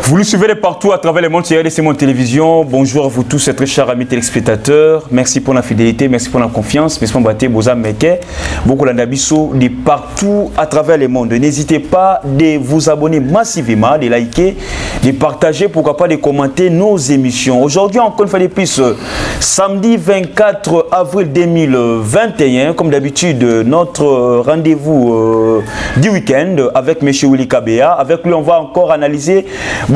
Vous le suivez partout à travers le monde sur RDC Monde Télévision. Bonjour à vous tous, très chers amis téléspectateurs. Merci pour la fidélité, merci pour la confiance. Merci pour battre Boza Meke. Beaucoup d'Andabiso de partout à travers le monde. N'hésitez pas de vous abonner massivement, de liker, de partager, pourquoi pas de commenter nos émissions. Aujourd'hui, encore une fois de plus, samedi 24 avril 2021, comme d'habitude, notre rendez-vous du week-end avec M. Willy Kabea. Avec lui, on va encore analyser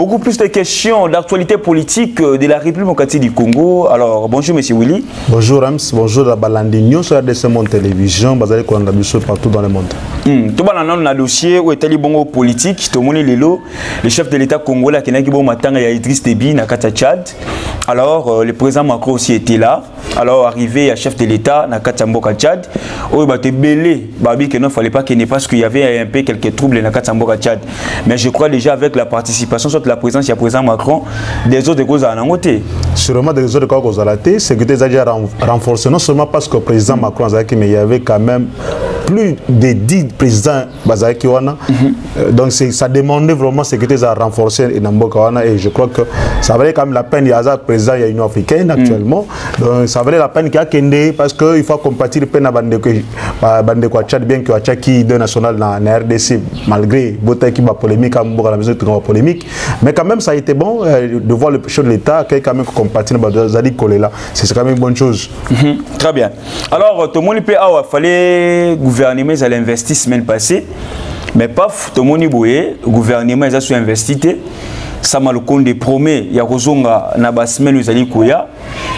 beaucoup plus de questions d'actualité politique de la République démocratique du Congo. Alors, bonjour M. Willy. Bonjour Rams, bonjour à Balandinho sur RDC Monde Télévision, basé partout dans le monde. Tout le monde a un dossier où est bon politique. Tout le monde est le chef de l'État congolais qui est bon matin à Idriss Déby na Tchad. Alors, le président Macron aussi était là. Alors, arrivé à chef de l'État na Mboka Tchad, où il a été belé, qu'il ne fallait pas qu'il n'ait pas parce qu'il y avait un peu quelques troubles na Mboka Tchad. Mais je crois déjà avec la participation de la présence du président Macron, des autres causes à côté. Sûrement des autres causes à la tête, c'est que déjà renforcé, non seulement parce que le président Macron, mais il y avait quand même plus de 10 présidents Bazaki Wana. Donc ça demandait vraiment ce que tu as renforcé et je crois que ça valait quand même la peine. Il y a un président de l'Union africaine actuellement. Donc ça valait la peine qu'il y a Kende parce qu'il faut compatir le peine à Bande Tchad, bien que Tchad qui est national dans la RDC, malgré qui va polémique, polémique. Mais quand même, ça a été bon de voir le chef de l'État qui a quand même compatir Zadi Kolela. C'est quand même une bonne chose. Très bien. Alors, tout le monde peut avoir fallu gouvernement à l'investir semaine passée, mais paf, tout le monde le gouvernement a su investir. Ça m'a le compte des promets, il y a Rozonga, Nabasmen,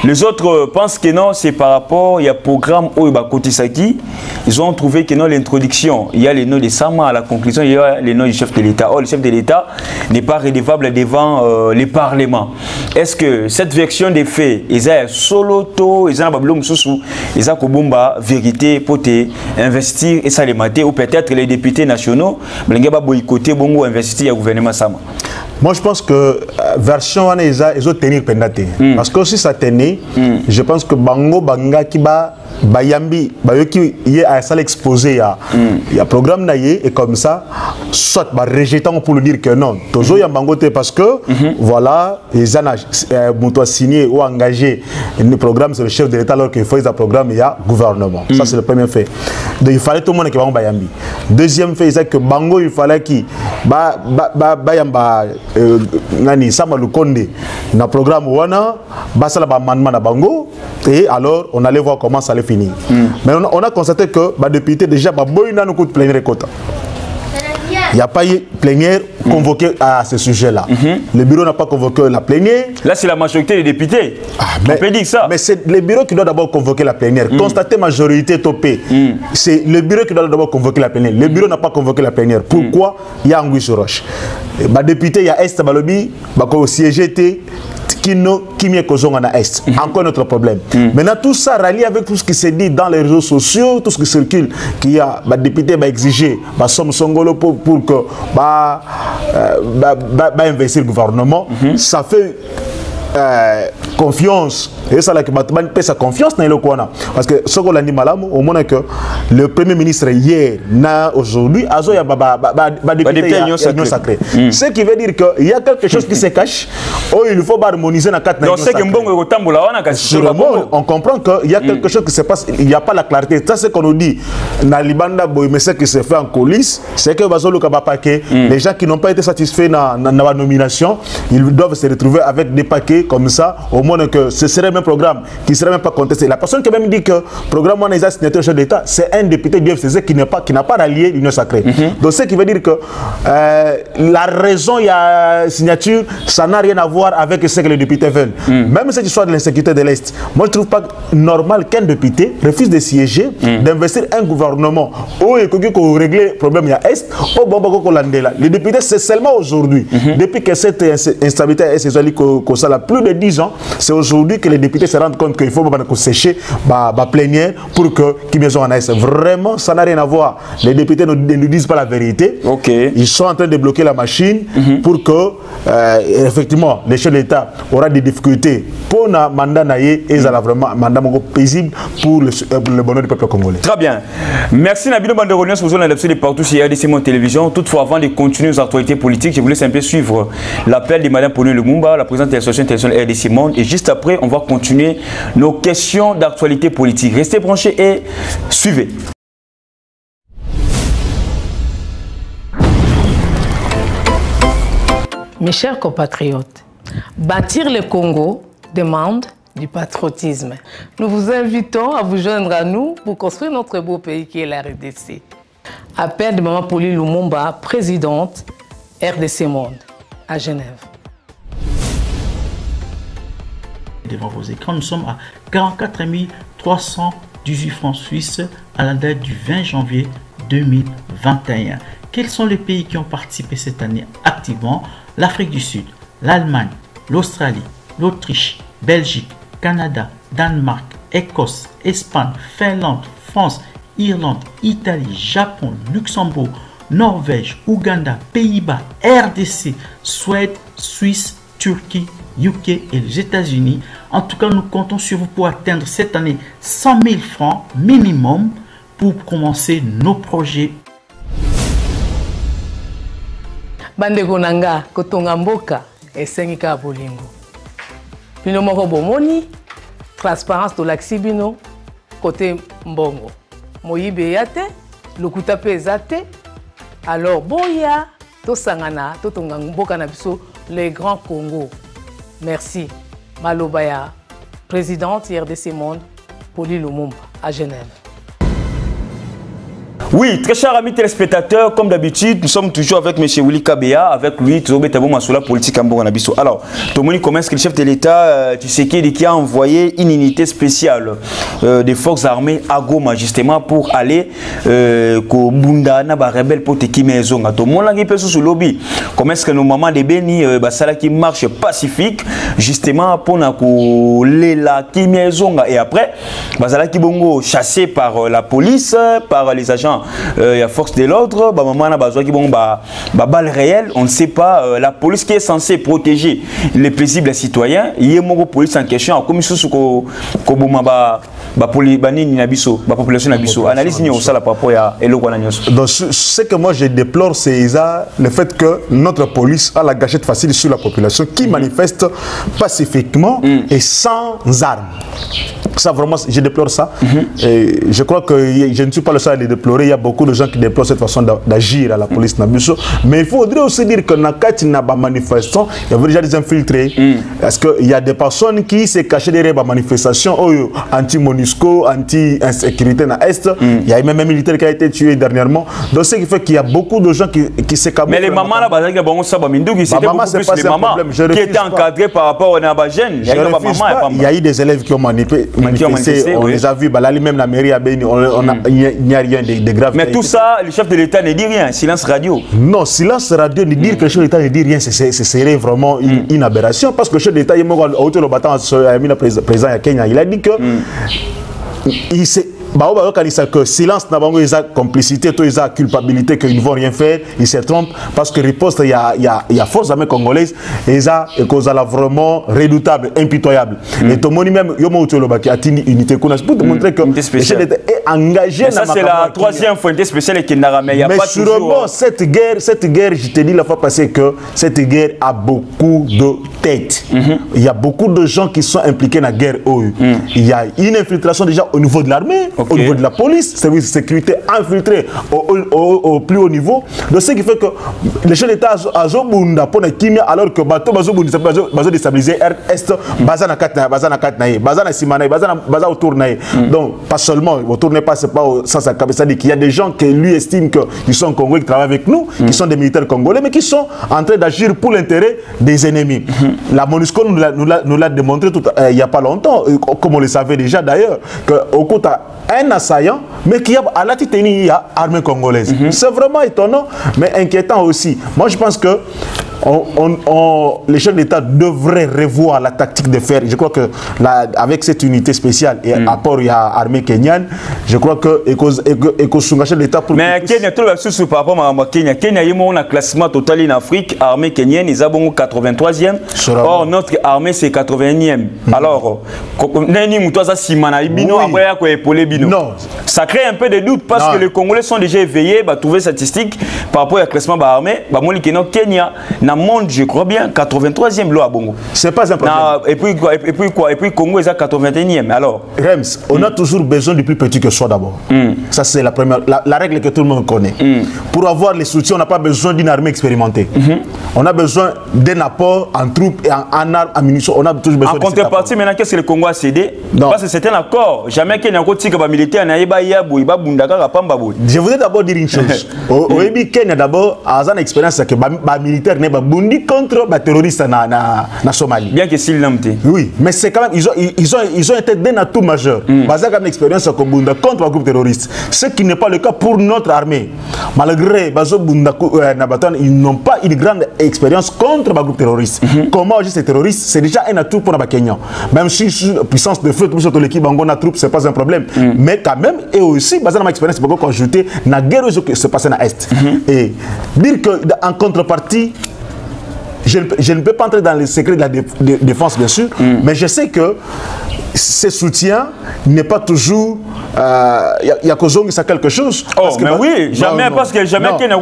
les autres pensent que non, c'est par rapport, il y a programme Oiba Kotisaki, ils ont trouvé que non, l'introduction, il y a les noms de Sama, à la conclusion, il y a les noms du chef de l'État. Or, le chef de l'État n'est pas redevable devant les parlements. Est-ce que cette version des faits, ils ont solo to, ils ont bablom sousou, ils ont kobomba vérité pour investir et ça les mater, ou peut-être les députés nationaux, mais boycotter bongo investir au gouvernement Sama. Moi, je pense que version ils ont tenu pendate. Parce que si ça tenait, je pense que Bango Banga Kiba Bayambi Bayoki y a ça l'exposé il y a programme naïe et comme ça soit rejetant pour le dire que non. Toujours y a Bangote parce que voilà ils ont signé ou engagé le programme c'est le chef de l'État alors qu'il faut un programme il y a gouvernement. Ça c'est le premier fait. Donc il fallait tout le monde qui va en Bayambi. Deuxième fait c'est que Bango il fallait qui Bayamba nani sama lukonde na programme wana basala ba manman na bango et alors on allait voir comment ça allait finir. Mais on a constaté que les députés déjà boyna nous coûte plénière quota. Il n'y a pas eu plénière convoquée à ce sujet-là. Le bureau n'a pas convoqué la plénière. Là, c'est la majorité des députés. On peut dire ça. Mais c'est le bureau qui doit d'abord convoquer la plénière. Constater majorité topée. C'est le bureau qui doit d'abord convoquer la plénière. Le bureau n'a pas convoqué la plénière. Pourquoi? Il y a Anguille sur Roche. Les députés, il y a Est Balobi, qui siégé. Qui m'est causé en Est. Encore notre problème. Maintenant, tout ça rallié avec tout ce qui s'est dit dans les réseaux sociaux, tout ce qui circule, qu'il y a des députés exigé Somme Songolo pour que investir le gouvernement, ça fait confiance. Et ça, là, sa confiance dans le coin. Parce que ce qu'on a dit malam, au moins que le Premier ministre hier, aujourd'hui, a député sacré. Ce qui veut dire qu'il y a quelque chose qui se cache. Il faut harmoniser dans 4 nations. On comprend qu'il y a quelque chose qui se passe, il n'y a pas la clarté. Ça, c'est ce qu'on nous dit. Dans Libanda, mais ce qui se fait en coulisses, c'est que les gens qui n'ont pas été satisfaits dans la nomination, ils doivent se retrouver avec des paquets comme ça, au moins que ce serait même programme qui ne serait même pas contesté. La personne qui a même dit que le programme Monéza signature chef d'État, c'est un député du FCZ qui n'a pas rallié l'Union sacrée. Donc ce qui veut dire que la raison, il y a signature, ça n'a rien à voir avec ce que les députés veulent. Même cette histoire de l'insécurité de l'Est, moi je ne trouve pas normal qu'un député refuse de siéger, d'investir un gouvernement où il faut régler le problème à Est, au Bambako Landela. Les députés, c'est seulement aujourd'hui, depuis que cette instabilité est saisonnière, plus de 10 ans, c'est aujourd'hui que les députés se rendent compte qu'il faut sécher la plénière pour que qui maison en Est. Vraiment, ça n'a rien à voir. Les députés ne nous disent pas la vérité. Ils sont en train de bloquer la machine pour que, effectivement, les chefs de l'État auront des difficultés pour le mandat naïe et vraiment un mandat paisible pour le bonheur du peuple congolais. Très bien. Merci Nabino Banderonios pour vous l'adoption de partout sur RDC Mon Télévision. Toutefois, avant de continuer nos actualités politiques, je voulais un peu suivre l'appel de Mme Pauline Lumumba, la présidente de l'association internationale RDC Monde. Et juste après, on va continuer nos questions d'actualité politique. Restez branchés et suivez. Mes chers compatriotes, bâtir le Congo demande du patriotisme. Nous vous invitons à vous joindre à nous pour construire notre beau pays qui est la RDC. Appel de Mme Pauline Lumumba, présidente RDC Monde, à Genève. Devant vos écrans, nous sommes à 44 318 francs suisses à la date du 20 janvier 2021. Quels sont les pays qui ont participé cette année activement? L'Afrique du Sud, l'Allemagne, l'Australie, l'Autriche, Belgique, Canada, Danemark, Écosse, Espagne, Finlande, France, Irlande, Italie, Japon, Luxembourg, Norvège, Ouganda, Pays-Bas, RDC, Suède, Suisse, Turquie, UK et les États-Unis. En tout cas, nous comptons sur vous pour atteindre cette année 100 000 francs minimum pour commencer nos projets. Bandeko nanga kotonga mboka esengika bolingo. Bino moko bomoni transparence tolakisi bino côté mbongo. Moyibe yate, lokuta pe ezate. Alors boya tosangana totonga mboka na biso le Grand Congo. Merci. Malobaya, présidente RDC Monde, Pauline Lumumba à Genève. Oui, très chers amis téléspectateurs, comme d'habitude, nous sommes toujours avec M. Willy Kabea, avec lui, Tzobe Tabo sur la politique en Nabiso. Alors, Tomoni, comment est-ce que le chef de l'État, Tshisekedi, qui a envoyé une unité spéciale des forces armées à Goma, justement, pour aller au Bunda, na rebelle pour te Kimezonga. Tout le monde a fait sous le lobby. Comment est-ce que nos mamans de Beni, Basala qui marche pacifique, justement, pour la Kimezonga. Et après, Basala qui bongo chassé par la police, par les agents. Il y a force de l'ordre, balle réelle, on ne sait pas. La police qui est censée protéger les paisibles citoyens, il y a une police en question, comme si la population nabiso. Analyse ni ça par rapport à donc ce que moi je déplore, c'est le fait que notre police a la gâchette facile sur la population qui manifeste pacifiquement et sans armes. Ça vraiment, je déplore ça. Et je crois que je ne suis pas le seul à le déplorer. Il y a beaucoup de gens qui déplorent cette façon d'agir à la police Nabiso. Mais il faudrait aussi dire que Nakati n'a pas manifestant, il y avait déjà des infiltrés. Parce qu'il y a des personnes qui s'est cachées derrière la manifestation anti-MONUSCO, anti-insécurité dans l'Est. Il y a même un militaire qui a été tué dernièrement. Donc ce qui fait qu'il y a beaucoup de gens qui se camouflent. Mais les mamans là, c'était beaucoup plus les mamans qui étaient encadrées par rapport aux Nabagènes. Il y a eu des élèves qui ont manifesté. On les a vus, même la mairie à Beni, il n'y a rien de grave. Mais tout ça, le chef de l'État ne dit rien, silence radio. Non, silence radio, ne dire que le chef de l'État ne dit rien, ce serait vraiment une aberration. Parce que le chef de l'État, il a dit que que silence n'a pas de complicité, de culpabilité, qu'ils ne vont rien faire, ils se trompent parce que riposte, il y a force armée congolaise, et ça, est vraiment redoutable, impitoyable. Et tout le monde même, il y a une unité pour te montrer que le chef d'État est engagé. Ça, c'est la troisième fois spéciale qui n'a jamais. Mais sûrement, cette guerre, je te dis la fois passée que cette guerre a beaucoup de têtes. Il y a beaucoup de gens qui sont impliqués dans la guerre. Il y a une infiltration déjà au niveau de l'armée. Au niveau de la police, service de sécurité infiltré au plus haut niveau. Donc ce qui fait que les chefs d'État ont pour la Kimia alors que bateau bazo déstabiliser Est, bazana katna, bazana katnaï, bazana simanaï, bazana autour naï. Donc pas seulement autour n'est pas, c'est pas sans sa cabesse, c'est-à-dire qu'il y a des gens qui lui estiment qu'ils sont congolais qui travaillent avec nous, qui sont des militaires congolais, mais qui sont en train d'agir pour l'intérêt des ennemis. La MONUSCO nous l'a démontré il n'y a pas longtemps, comme on le savait déjà d'ailleurs, qu'au coup un assaillant, mais qui a à la titanie l'armée congolaise. C'est vraiment étonnant, mais inquiétant aussi. Moi, je pense que les chefs d'État devraient revoir la tactique de faire. Je crois que avec cette unité spéciale et apport il y a l'armée kenyane, je crois que chef d'État pour. Mais Kenya, tout le sous par rapport à Kenya, Kenya il y a un classement total en Afrique, armée kenyane ils ont 83e. Or notre armée c'est 80e. Alors, non, ça crée un peu de doute parce que les Congolais sont déjà éveillés, bah trouver statistiques par rapport au classement de l'armée, bah moi Kenya, dans le monde je crois bien 83e là à Bongo. C'est pas un problème. Et puis quoi? Et puis Congo est à 81e. Alors, Rems, on a toujours besoin du plus petit que soi d'abord. Ça c'est la première, la règle que tout le monde connaît. Pour avoir les soutiens, on n'a pas besoin d'une armée expérimentée. On a besoin d'un apport en troupes et en armes, en munitions. On a toujours besoin. En contrepartie, maintenant, qu'est-ce que le Congo a cédé? Parce que c'est un accord. Jamais qu'il y ait un côté militaire, je voudrais d'abord dire une chose. Au Ebi Kenya d'abord, à une expérience que les militaires n'est pas bundi contre les terroristes en Somalie. Bien que s'ils l'ont été. Oui, mais c'est quand même ils ont été d'un atout majeur. Basé comme expérience contre les groupes terroristes. Ce qui n'est pas le cas pour notre armée. Malgré ils n'ont pas une grande expérience contre les groupes terroristes. Comment agir ces terroristes, c'est déjà un atout pour les Kenyans. Même si la puissance de feu, tout l'équipe Bango troupe, c'est pas un problème. Mais quand même, et aussi, basé sur expérience, il faut ajouter la guerre qui se passe dans l'Est. Et dire qu'en contrepartie, je ne peux pas entrer dans les secrets de la défense, bien sûr, mais je sais que ce soutien n'est pas toujours. Il y a ça quelque chose. Oh, mais oui, jamais, parce que jamais qu'il n'y a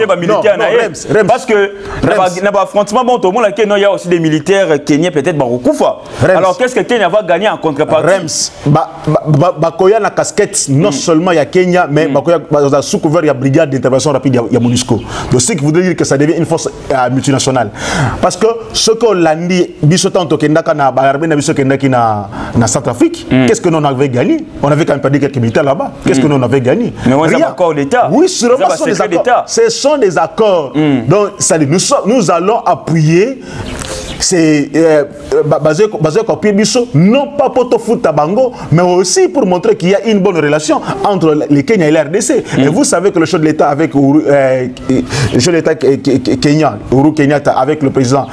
pas de militaires. Parce que dans l'affrontement, bon, tout le monde il y a aussi des militaires kenyans, peut-être Baroukoufa. Alors qu'est-ce que Kenya va gagner en contrepartie? Rems, Bakoya la casquette, non seulement il y a Kenya, mais Bakoya sous couvert il y a brigade d'intervention rapide, il y a MONUSCO. Donc ce qui voudrait dire que ça devient une force multinationale. Parce que ce qu'on l'a dit, Bissotan Tokendaka na Barbe na Bissokendaki na Centrafrique, qu'est-ce que nous avait gagné? On avait quand même perdu quelques militaires là-bas. Qu'est-ce que nous avait gagné? Mais on a un accord d'État. Oui, sûrement, ce sont des accords. Donc, ça dit, nous allons appuyer. C'est basé sur non pas pour te foutre à Bango, mais aussi pour montrer qu'il y a une bonne relation entre les Kenya et l'RDC. Et vous savez que le chef de l'État avec le chef de l'État Kenya, Uhuru Kenyatta, avec le président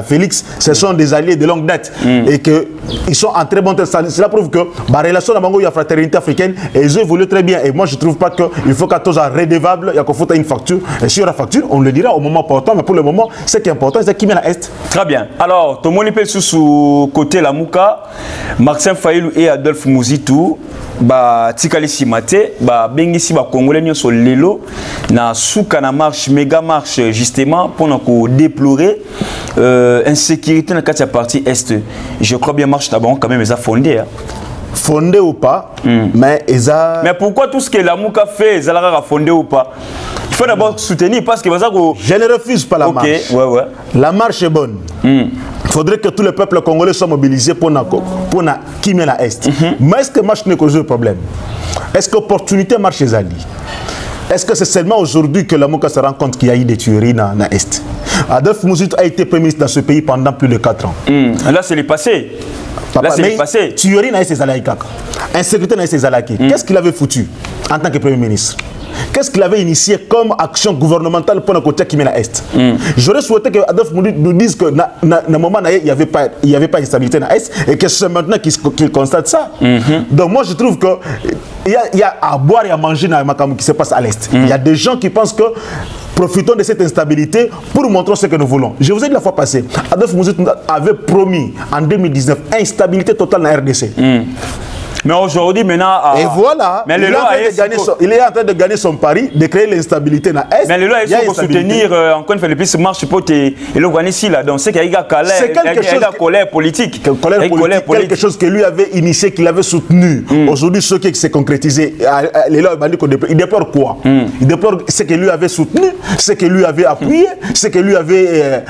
Félix, ce sont des alliés de longue date et qu'ils sont en très bon terme. Cela prouve que la relation à Bango, il y a fraternité africaine et ils ont évolué très bien. Et moi, je ne trouve pas qu'il faut qu'à tous redevable, il y a qu'on faut une facture. Et sur la facture, on le dira au moment opportun, mais pour le moment, ce qui est important, c'est qui met la Est. Très bien. Alors, tout le monde est sous côté la Mouka, Maxime Faïlou et Adolphe Mouzitou, Tikali Simate, Bengisi Congolais sur l'élo, na souka na marche, méga marche justement pour nous déplorer insécurité dans la partie Est. Je crois bien marche d'abord quand même ils a fondé. Fondé ou pas, mais ils a. Mais pourquoi tout ce que la Mouka fait, ils a fondé ou pas? Il faut d'abord soutenir parce que je ne refuse pas la marche. Ouais. La marche est bonne. Il faudrait que tout le peuple congolais soit mobilisé pour qui met la Est. Mais est-ce que marche ne cause de problème? Est-ce que l'opportunité marche les alliés? Est-ce que c'est seulement aujourd'hui que la Mouka se rend compte qu'il y a eu des tueries dans l'Est? Adolphe Mouzitou a été Premier ministre dans ce pays pendant plus de 4 ans. Là, c'est le passé. Là, c'est le passé. Tuerie dans ses alliés. Insécurité dans ses alliés. Qu'est-ce qu'il avait foutu en tant que Premier ministre? Qu'est-ce qu'il avait initié comme action gouvernementale pour le côté qui met la Est? J'aurais souhaité que Adolphe nous dise que dans le moment il n'y avait pas d'instabilité dans l'Est et que c'est maintenant qu'il constate ça. Donc moi je trouve que il y a à boire et à manger dans le qui se passe à l'Est. Il y a des gens qui pensent que profitons de cette instabilité pour montrer ce que nous voulons. Je vous ai dit la fois passée, Adolphe Mouzitou avait promis en 2019 instabilité totale dans la RDC. Mais aujourd'hui, maintenant. Et voilà, mais il est en train de gagner son pari, de créer l'instabilité dans l'Est. Mais le loi est pour soutenir encore une fois le plus marche pour le gagner ici là. Donc c'est qu'il y a colère politique. Quelque chose que lui avait initié, qu'il avait soutenu. Aujourd'hui, ce qui s'est concrétisé, les lois il déplore quoi? Il déplore ce que lui avait soutenu, ce que lui avait appuyé, ce que lui avait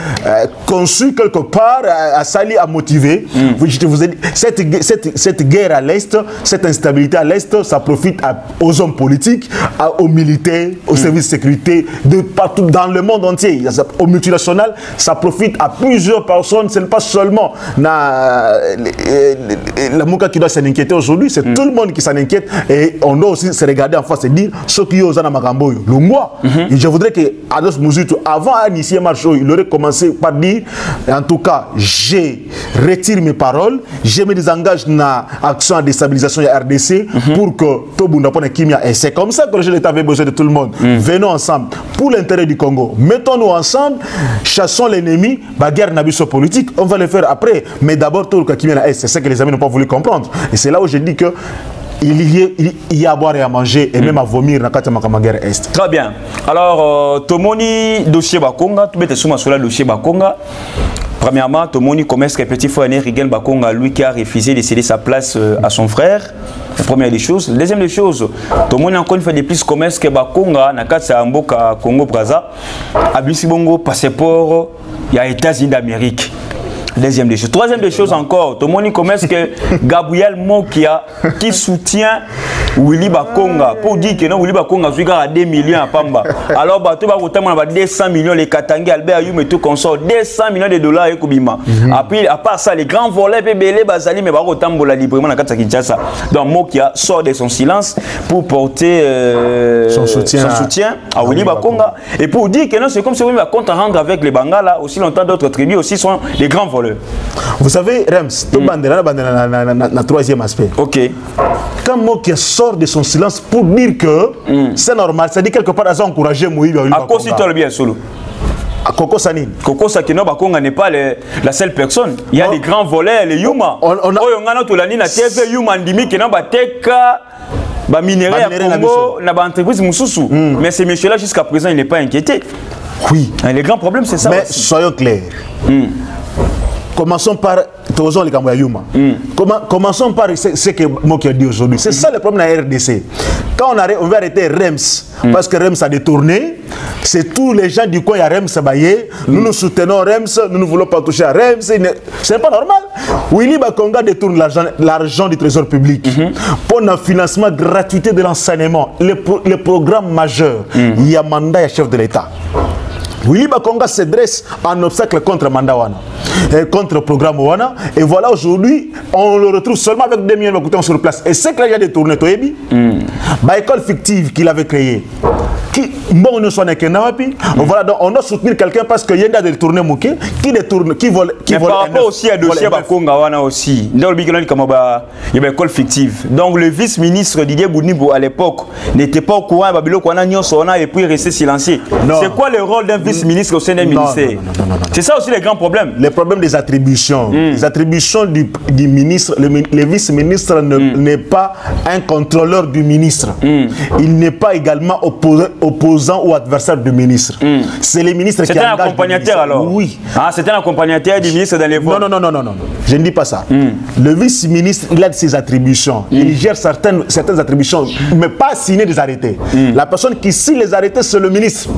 conçu quelque part, à sali, à motiver. Je vous ai dit, cette guerre à l'Est, cette instabilité à l'Est, ça profite aux hommes politiques, aux militaires, aux services de sécurité, de partout dans le monde entier, aux multinationales, ça profite à plusieurs personnes, ce n'est pas seulement la Mouka qui doit s'en inquiéter aujourd'hui, c'est tout le monde qui s'en inquiète et on doit aussi se regarder en face et dire ce qui est aux Anamagambo, le moi. Et je voudrais que Ados Mouzoutou, avant d'initier Marcho, il aurait commencé par dire, en tout cas, je retire mes paroles, je me désengage dans l'action de déstabilisation de la RDC pour que tout le monde Kimia. Et c'est comme ça que le chef d'État avait besoin de tout le monde. Venons ensemble pour l'intérêt du Congo. Mettons-nous ensemble, chassons l'ennemi, la guerre n'a politique, on va le faire après. Mais d'abord, tout le Kimia, c'est ça que les amis n'ont pas voulu comprendre. Et c'est là où je dis que il y a à boire et à manger et même à vomir dans la guerre Est. Très bien. Alors, Tomoni, dossier Bakonga, tu mets sur le dossier Bakonga. Premièrement, Tomoni, comme est-ce que petit frère Rigel Bakonga, lui qui a refusé de céder sa place à son frère. La première des choses. La deuxième des choses, Tomoni encore une fois de plus, comme est-ce que Bakonga, Nakatsa Mboka Congo Braza, a Bongo passeport, il y a États-Unis d'Amérique. Deuxième des choses. Troisième des choses encore, tout le monde comment est-ce que Gabriel Mokia qui soutient Willy Bakonga pour dire que non Willy Bakonga a 2 millions à Pamba. Alors bateau va autant 200 millions les Katangi Albert Ayum et tout consort 200 millions de dollars et Kubima. Après à part ça les grands volets Bébélé Bazali mais va autant bola librement dans Kinshasa. Donc Mokia sort de son silence pour porter son soutien à Willy Bakonga et pour dire que non c'est comme si Willy va compte rendre avec les Bangala aussi longtemps d'autres tribus aussi sont les grands voleurs. Vous savez, Rems, le troisième aspect. Ok. Quand Mokia sort de son silence pour dire que c'est normal, ça dit quelque part à encourager Moïse. À cause de bien solo. Koko Sanin. Koko Sakino Bakonga n'est pas la seule personne. Il y a des grands voleurs, les Yuma. On a notre lanine à TV Yuma Ndimi qui n'a pas teka. Ba minerai à Congo, n'a pas entreprise Moussoussou. Mais ces messieurs-là, jusqu'à présent, il n'est pas inquiété. Oui. Les grands problèmes, c'est ça. Mais aussi. Soyons clairs. Commençons par Tozon les Kamboyuma. Commençons par ce que Mokia dit aujourd'hui. C'est ça le problème de la RDC. Quand on va arrêter Rems, parce que Rems a détourné, c'est tous les gens du coin, il y a Rems Baye, nous nous soutenons Rems, nous ne voulons pas toucher à Rems, ce n'est pas normal. Willy Bakonga détourne l'argent du trésor public pour le financement gratuité de l'enseignement, les programmes majeurs. Il y a mandat et chef de l'État. Willy Bakonga se dresse en obstacle contre Mandawana, contre le programme Wana. Et voilà, aujourd'hui, on le retrouve seulement avec 2 millions de coutons sur place. Et c'est qu'il a détourné, Toyebi, l'école fictive qu'il avait créée. Bon, nous sommes voilà, donc on doit soutenir quelqu'un parce qu'il y a des détournés mouqués qui détourne, qui vole. Mais par rapport aussi à dossier Bakonga Wana aussi, dans le Biglan, il y a une école fictive. Donc le vice-ministre Didier Bounibo à l'époque n'était pas au courant, et puis resté silencieux. C'est quoi le rôle d'un vice-ministre au sein d'un ministère? C'est ça aussi le grand problème. Le problème des attributions. Les attributions du ministre, le vice-ministre n'est pas un contrôleur du ministre. Il n'est pas également opposant ou adversaire du ministre. C'est les ministres qui engagent. C'était un accompagnateur alors? Oui. Ah, c'était un accompagnateur du ministre dans les votes? Non. Je ne dis pas ça. Le vice-ministre, il a ses attributions. Il gère certaines attributions, mais pas signer des arrêtés. La personne qui signe les arrêtés, c'est le ministre.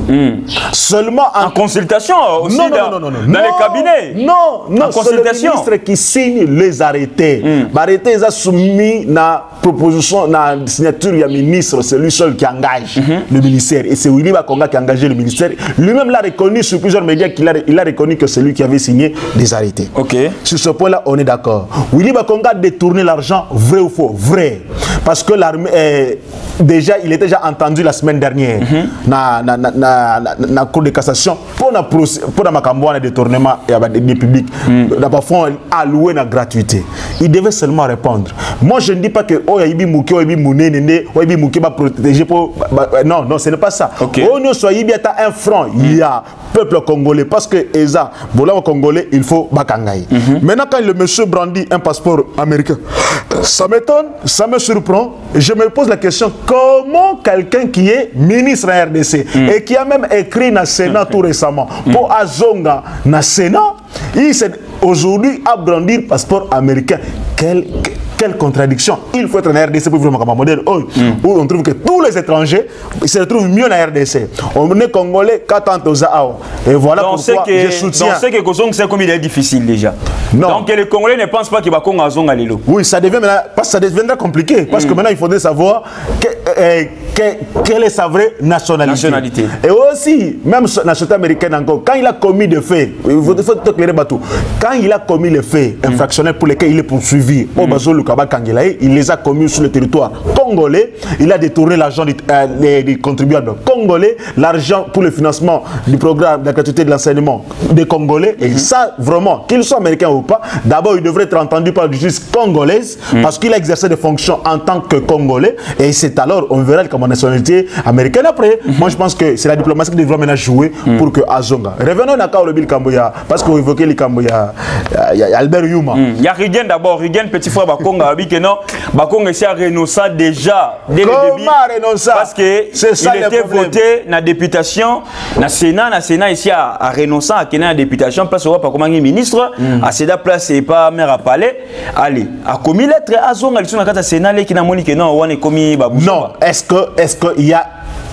Seulement en consultation aussi dans les cabinets. Non, c'est le ministre qui signe les arrêtés. L'arrêté est soumis à la proposition, à la signature du ministre, c'est lui seul qui engage le ministère. Et c'est Willy Bakonga qui a engagé le ministère. Lui-même l'a reconnu sur plusieurs médias qu'il a reconnu que c'est lui qui avait signé des arrêtés. Sur ce point-là, on est d'accord. Willy Bakonga a détourné l'argent, vrai ou faux? Vrai. Parce que l'armée, déjà, il était déjà entendu la semaine dernière dans la Cour de cassation pour la Macamboa de détournement des publics. D'abord, il faut allouer la gratuité. Il devait seulement répondre. Moi, je ne dis pas que Oyabi Mouké, Oyabi Mouné, Oyabi Mouké va protéger pour. Non, ce n'est pas ça. On soit un front. Il y a peuple congolais parce que Eza, Bola congolais, il faut Bakangaï. Maintenant, quand le monsieur brandit un passeport américain, ça m'étonne, ça me surprend. Je me pose la question, comment quelqu'un qui est ministre en RDC et qui a même écrit dans le Sénat tout récemment, pour Azonga dans le Sénat, il s'est aujourd'hui à brandir passeport américain. quelle contradiction. Il faut être en RDC pour vivre un modèle où on trouve que tous les étrangers se retrouvent mieux en RDC. On est Congolais, qu'attend aux AO. Et voilà pourquoi je soutiens. Donc c'est que Kozong, c'est comme il est difficile déjà. Non. Donc les Congolais ne pensent pas qu'il va Congo à Zonga Lelo. Oui, ça devient maintenant, parce que ça deviendra compliqué. Parce que maintenant, il faudrait savoir quelle est sa vraie nationalité. Et aussi, même la nationalité américaine encore, quand il a commis des faits, il faut éclairer Batou, quand il a commis les faits infractionnels pour lesquels il est poursuivi, il les a commis sur le territoire congolais, il a détourné l'argent des contribuables congolais, l'argent pour le financement du programme de la gratuité de l'enseignement des Congolais, et ça, vraiment, qu'ils soient américains ou pas, d'abord, il devrait être entendu par la justice congolaise, parce qu'il a exercé des fonctions en tant que Congolais, et c'est alors, on verra comment nationalité américaine. Après, moi je pense que c'est la diplomatie qui devrait maintenant jouer pour que Azonga. Revenons à Kao Lebil Kamboya, parce que vous évoquez les Kamboya, il y a Albert Yuma. Il y a Rigen d'abord, Rigen, petit frère Bakonga, que non, Bakonga essaie à renoncer déjà dès le début. Parce qu'il était voté dans la députation, dans le Sénat ici à renoncer à la députation, place au roi, comme ministre, à cette place et pas maire à palais. Allez, à commis lettre Azonga, ils sont dans le Sénat, qui n'a pas non, on est commis Baboussa. Non, est-ce qu'il y a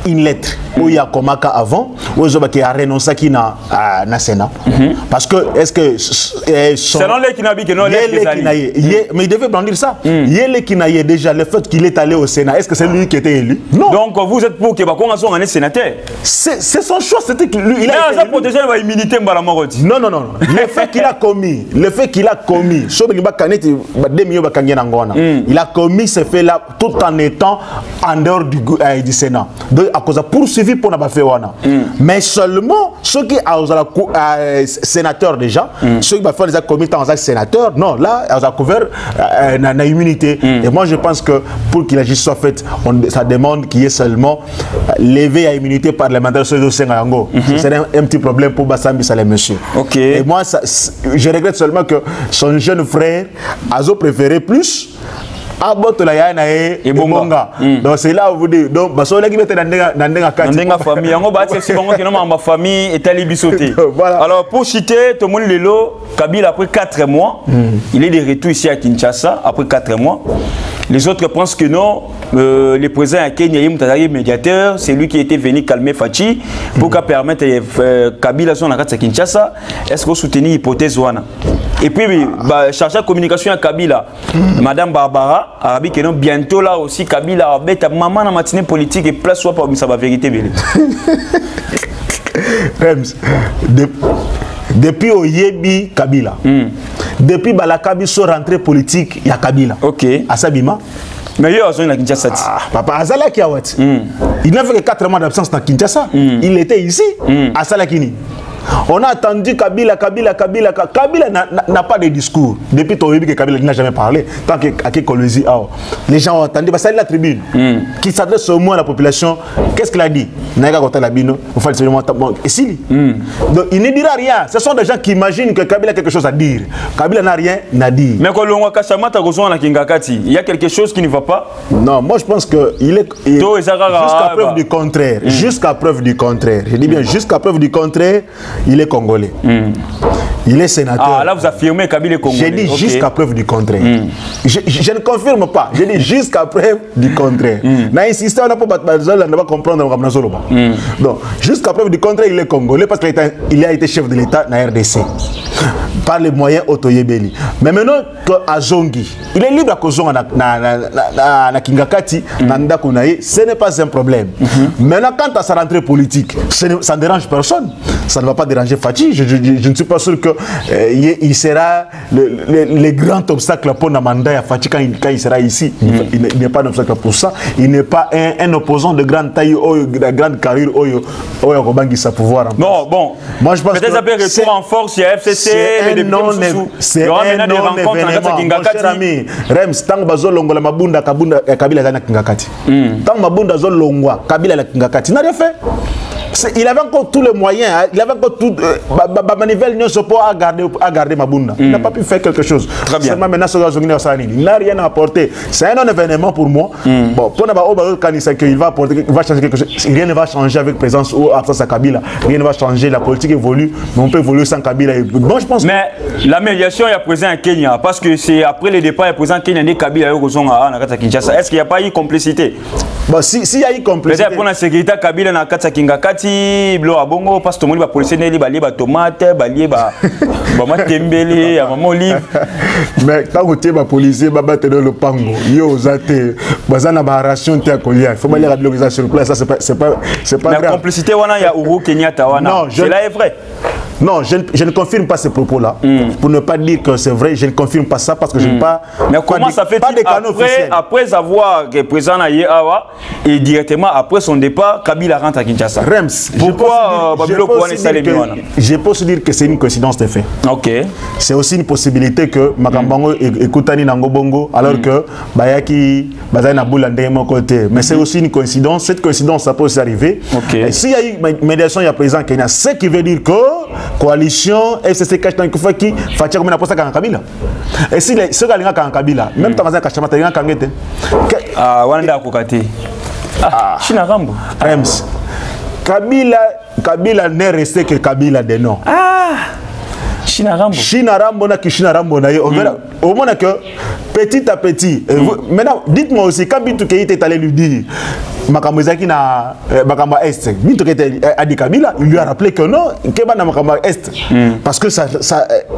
une lettre où il y a Komaka avant, où il y a renoncé qui n'a Sénat. Parce que, est-ce que. Selon les Kinabi, qui n'ont mais il devait brandir ça. Yele Kinaye, déjà, le fait qu'il est allé au Sénat, est-ce que c'est lui qui était élu? Non. Donc, vous êtes pour que Bakonga soit un sénateur? C'est son choix, c'était que lui. Il a protégé l'immunité, non. Le fait qu'il a commis, il a commis ce fait-là tout en étant en dehors du Sénat. Donc, à cause de poursuivi pour n'a pas fait wana. Mais seulement ceux qui ont sénateur déjà, ceux qui vont faire des commis dans un sénateur, non, là, ils ont couvert la immunité. Et moi, je pense que pour que la justice soit faite, ça demande qu'il y ait seulement levé à immunité parlementaire sur le dossier Ngayango. C'est un petit problème pour Bassambi Saleh, monsieur. Et moi, je regrette seulement que son jeune frère a préféré plus et Bonga. Donc c'est là où vous dites, donc famille est allée bisauter. Alors pour citer tout le monde Lelo, Kabila après 4 mois, il est de retour ici à Kinshasa après 4 mois. Les autres pensent que non, le président à Kenya, Mutazari médiateur, c'est lui qui était venu calmer Fachi pour permettre Kabila son à Kinshasa. Est-ce que vous soutenez l'hypothèse Wana? Et puis, chargé de communication à Kabila, Madame Barbara, Arabi, qui est bientôt là aussi, Kabila, maman dans matinée politique et place soit pour ça va vérité. Depuis Oyebi Kabila, depuis Balakabi sont rentrés politique, il y a Kabila. À Sabima. Mais il y a besoin de Kinshasa. Papa Azala qui a il n'a fait que 4 mois d'absence dans Kinshasa. Il était ici, à Salakini. On a attendu Kabila n'a pas de discours. Depuis ton début que Kabila n'a jamais parlé. Tant que Kolwezi, les gens ont attendu. Parce que c'est la tribune qui s'adresse au moins à la population. Qu'est-ce qu'il a dit? Donc il ne dira rien. Ce sont des gens qui imaginent que Kabila a quelque chose à dire. Kabila n'a rien à dire. Mais il y a quelque chose qui ne va pas? Non, moi je pense qu'il est. Jusqu'à preuve du contraire. Jusqu'à preuve du contraire. Je dis bien jusqu'à preuve du contraire. Il est congolais. Il est sénateur. Ah, là vous affirmez Kabila est congolais. J'ai dit jusqu'à preuve du contraire. Je ne confirme pas. J'ai dit jusqu'à preuve du contraire. N'insistez, on n'a pas comprendre. Donc, jusqu'à preuve du contraire, il est congolais parce qu'il a été chef de l'État dans la RDC. Par les moyens Otoyebeli. Mais maintenant que Azongi, il est libre à Kozonga na Kingakati, ce n'est pas un problème. Maintenant, quant à sa rentrée politique, ça ne dérange personne. Ça ne va pas déranger Fachi. Je ne suis pas sûr qu'il sera le grand obstacle pour Namanda à Fachi quand il sera ici. Il n'est pas d'obstacle pour ça. Il n'est pas un opposant de grande taille, de grande carrière, sa pouvoir. Non, bon. Moi, je pense peut-être après retour en force, il y a FCC, c'est un non-événement. Mon cher ami, Rems, tant que Bazolongola Mabunda, Kabila Zana Kingakati. Tant que Mabunda Zolongwa, Kabila Kingakati n'a rien fait. Il avait encore tous les moyens, hein, il avait encore tout. Manivelle à garder Mabunda. Il n'a pas pu faire quelque chose. Très bien. Seulement maintenant, il n'a rien à apporter. C'est un non-événement pour moi. Bon, pour il va apporter, il va changer quelque chose. Rien ne va changer avec présence ou absence à Kabila. Rien ne va changer. La politique évolue, mais on peut évoluer sans Kabila. Bon, je pense. Mais la médiation, il y a présent à Kenya, parce que c'est après le départ, il y a présent à Kenya, il Kabila à Kinshasa. Est-ce qu'il n'y a pas eu complicité? Bon, s'il y a eu complicité. Peut-être pour la sécurité, Kabila na Katsa Kingakati, Blo Abongo, parce que tout le monde va policier, il va lier tomate, il va tembele, il va olive. Mais quand vous êtes policier, vous êtes dans le pango, vous êtes dans la ration, il faut aller à la sur place, ça c'est pas grave. La complicité, il y a Uhuru Kenyatta. Non, cela est vrai. Non, je ne confirme pas ces propos-là. Pour ne pas dire que c'est vrai, je ne confirme pas ça parce que je n'ai pas. Mais comment ça fait après avoir présent à Yehawa et directement après son départ, Kabila rentre à Kinshasa? Rems. Pourquoi je peux se dire que c'est une coïncidence de fait. Ok. C'est aussi une possibilité que Makambango écoutani Nango Bongo alors que Bayaki Bazana Boulandé mon côté. Mais c'est aussi une coïncidence. Cette coïncidence, ça peut aussi arriver. Okay. S'il y a eu médiation, il y a présent Kenya, ce qui veut dire que coalition FCC cache dans le Kufaki, Fatia comme la poste à Kabila. Et si ceux qui ont Kabila, même Tanzania Kachamata, il y a un Kangete. Ah, Wanda Kokate. Ah, Chinarambo. Rems. Kabila n'est resté que Kabila de nom. Ah, Chinarambo na Chinarambo na on verra au moins que petit à petit. Maintenant, dites-moi aussi quand Bintou Keïta est allé lui dire Makamozaki na Makamba Est, Bintou Keïta a dit Kabila, il lui a rappelé que non, Keba na Makamba Est, parce que ça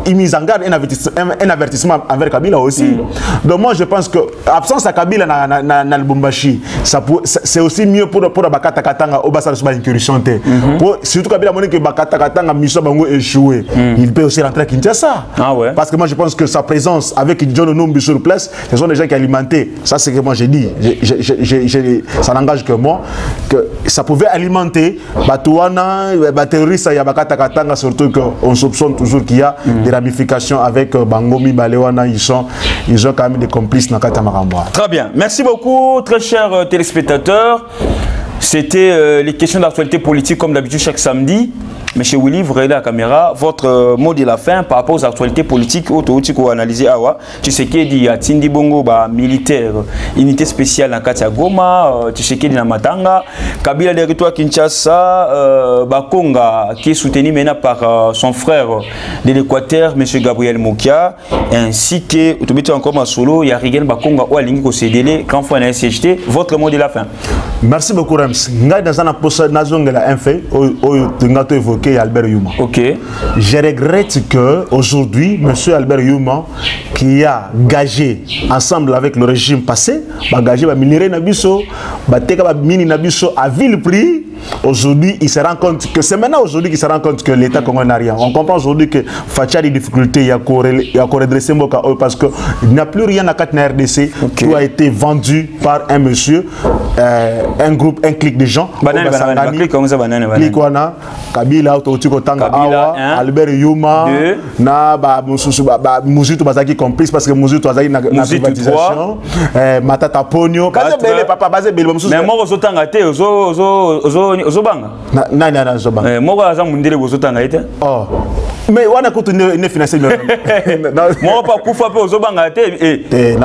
il mise en garde un avertissement envers Kabila aussi. Donc moi je pense que absence à Kabila na Lubumbashi, c'est aussi mieux pour Bakata Katanga au Bassa de incursion. Surtout Kabila monnaie que Bakata Katanga mission bango échoué. Il peut aussi rentrer à Kinshasa. Ah ouais. Parce que moi je pense que sa présence avec John Onumbi sur place, ce sont des gens qui alimentaient. Ça c'est ce que moi j'ai dit. Ça n'engage que moi que ça pouvait alimenter Batouana, terroriste Yabakata Katanga, surtout qu'on soupçonne toujours qu'il y a des ramifications avec Bangomi, Balewana, ils ont quand même des complices dans Kata Maramba. Très bien. Merci beaucoup, très chers téléspectateurs. C'était les questions d'actualité politique comme d'habitude chaque samedi. Monsieur Willy, vous regardez la caméra, votre mot de la fin par rapport aux actualités politiques ou analysées awa. Tu sais qu'il y a Tindi Bongo militaire, unité spéciale dans Katia Goma, tu sais qu'il y a Matanga, Kabila de Ritoa Kinshasa, Bakonga qui est soutenu maintenant par son frère de l'Équateur, monsieur Gabriel Mokia, ainsi que tu encore ma solo, il y a Rigen Bakonga ou Alingi Kosedele, quand faut un SHT, votre mot de la fin. Merci beaucoup Rems. Nga dans un poste nazongela un fait au évoqué Albert Youma. Ok. Je regrette que aujourd'hui monsieur Albert Youma qui a gagé ensemble avec le régime passé, a gagé ba minéré na biso, ba teka ba mini na biso à vil prix. Aujourd'hui, il se rend compte que c'est maintenant aujourd'hui qu'il se rend compte que l'État congolais n'a rien. On comprend aujourd'hui que Fatia a des difficultés, il y a redressé Mboka parce qu'il n'y a plus rien à Katna RDC. Okay. Tout a été vendu par un monsieur, un groupe, un clic de gens. Klikwana, Kabila, Kabila, Albert Youma, na Mouzitou Bazaki complice parce que Mouzitou Bazaki na privatisation, Matata Pogno. Mais moi, je Ozobanga. Na Zobanga. Moi, je suis mundele bozotanga ite. Oh. Mais on a coûté ne financer. Moi, pas kufa pe Ozobanga te.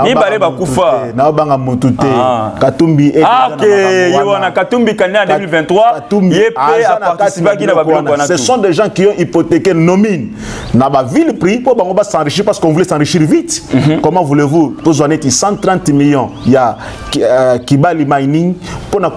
Ni bale ba kufa. Na banga mutute. Katumbi. Ah ok. Yona Katumbi candidat en 2023. Yep a participé à la Babylone. Ce sont des gens qui ont hypothéqué nos mines. Na ba ville prix pour bango s'enrichir parce qu'on voulait s'enrichir vite. Comment voulez-vous pour donner 130 millions il y a Kibali mining pour na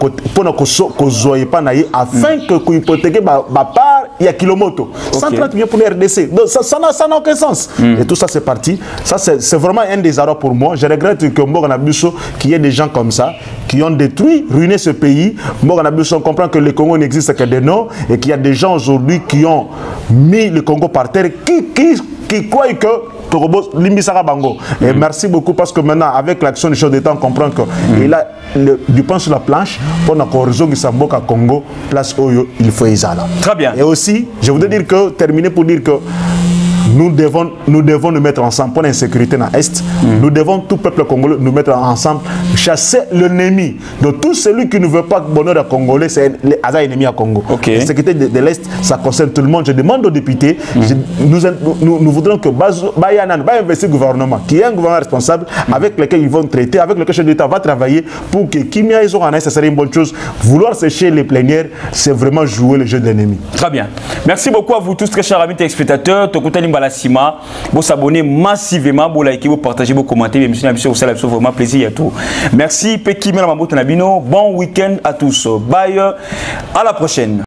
kozoye pa na ye afin que ku hypothéquer ba part il y a Kilomoto. 130 millions pour les RDC. Donc ça n'a aucun sens. Et tout ça c'est parti. Ça c'est vraiment un désarroi pour moi. Je regrette que Mboganabuso qu'il y ait des gens comme ça qui ont détruit, ruiné ce pays. Mboganabuso, on comprend que le Congo n'existe que des noms et qu'il y a des gens aujourd'hui qui ont mis le Congo par terre qui croient que et merci beaucoup parce que maintenant avec l'action du chef d'État on comprend qu'il a du pain sur la planche pour notre réseau qui s'emboque à Congo place où il faut Isala. Très bien. Et aussi je voudrais dire que terminer pour dire que nous devons nous mettre ensemble pour l'insécurité dans l'Est. Nous devons tout peuple congolais nous mettre ensemble chasser l'ennemi. Donc tout celui qui ne veut pas le bonheur des Congolais, c'est un ennemi à Congo. Okay. La sécurité de l'Est, ça concerne tout le monde. Je demande aux députés, nous voudrons que Bayanan va investir le gouvernement, qui est un gouvernement responsable, avec lequel ils vont traiter, avec lequel le chef d'État va travailler pour que Kimia ils auront ça serait une bonne chose. Vouloir sécher les plénières, c'est vraiment jouer le jeu de l'ennemi. Très bien. Merci beaucoup à vous tous, très chers amis téléspectateurs. Tokutani Mbalasima, vous s'abonnez massivement, vous likez, vous partagez, vous commentez. C'est vraiment plaisir à tout. Merci, Peki Mela Mambo Tanabino. Bon week-end à tous. Bye. À la prochaine.